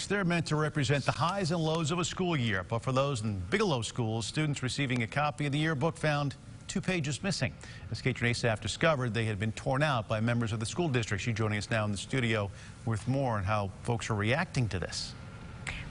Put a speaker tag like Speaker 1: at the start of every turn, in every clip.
Speaker 1: yearbooks. They're meant to represent the highs and lows of a school year. But for those in Bigelow schools, students receiving a copy of the yearbook found 2 pages missing. As KARK staff discovered, they had been torn out by members of the school district. She's joining us now in the studio with more on how folks are reacting to this.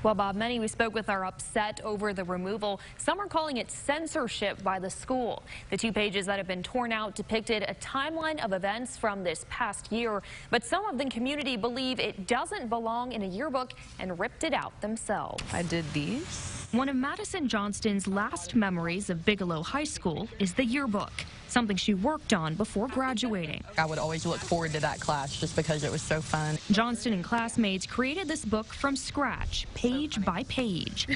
Speaker 2: Well, Bob, many we spoke with are upset over the removal. Some are calling it censorship by the school. The 2 pages that have been torn out depicted a timeline of events from this past year, but some of the community believe it doesn't belong in a yearbook and ripped it out themselves.
Speaker 3: I did these.
Speaker 4: One of Madison Johnston's last memories of Bigelow High School is the yearbook, something she worked on before graduating.
Speaker 3: I would always look forward to that class just because it was so fun.
Speaker 4: Johnston and classmates created this book from scratch, page by page.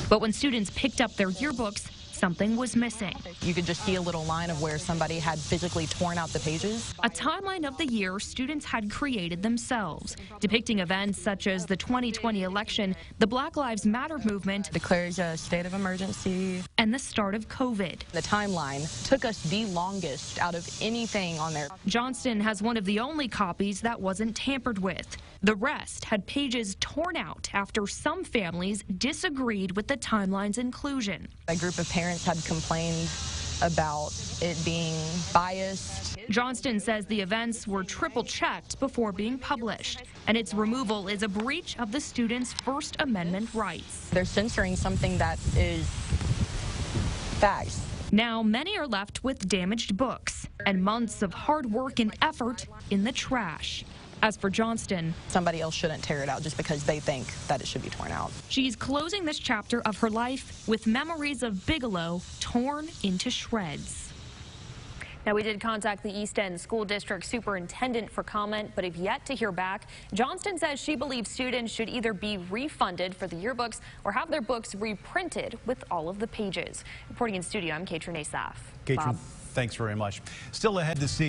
Speaker 4: But when students picked up their yearbooks, something was missing.
Speaker 3: You could just see a little line of where somebody had physically torn out the pages.
Speaker 4: A timeline of the year students had created themselves, depicting events such as the 2020 election, the Black Lives Matter movement,
Speaker 3: Declares a state of emergency,
Speaker 4: and the start of COVID.
Speaker 3: The timeline took us the longest out of anything on there.
Speaker 4: Johnston has one of the only copies that wasn't tampered with. The rest had pages torn out after some families disagreed with the timeline's inclusion.
Speaker 3: A group of parents had complained about it being biased.
Speaker 4: Johnston says the events were triple-checked before being published, and its removal is a breach of the students' First Amendment rights.
Speaker 3: They're censoring something that is facts.
Speaker 4: Now, many are left with damaged books and months of hard work and effort in the trash. As for Johnston,
Speaker 3: somebody else shouldn't tear it out just because they think that it should be torn out.
Speaker 4: She's closing this chapter of her life with memories of Bigelow torn into shreds.
Speaker 2: Now, we did contact the East End School District Superintendent for comment, but have yet to hear back. Johnston says she believes students should either be refunded for the yearbooks or have their books reprinted with all of the pages. Reporting in studio, I'm KARK.
Speaker 1: Thanks very much. Still ahead this evening.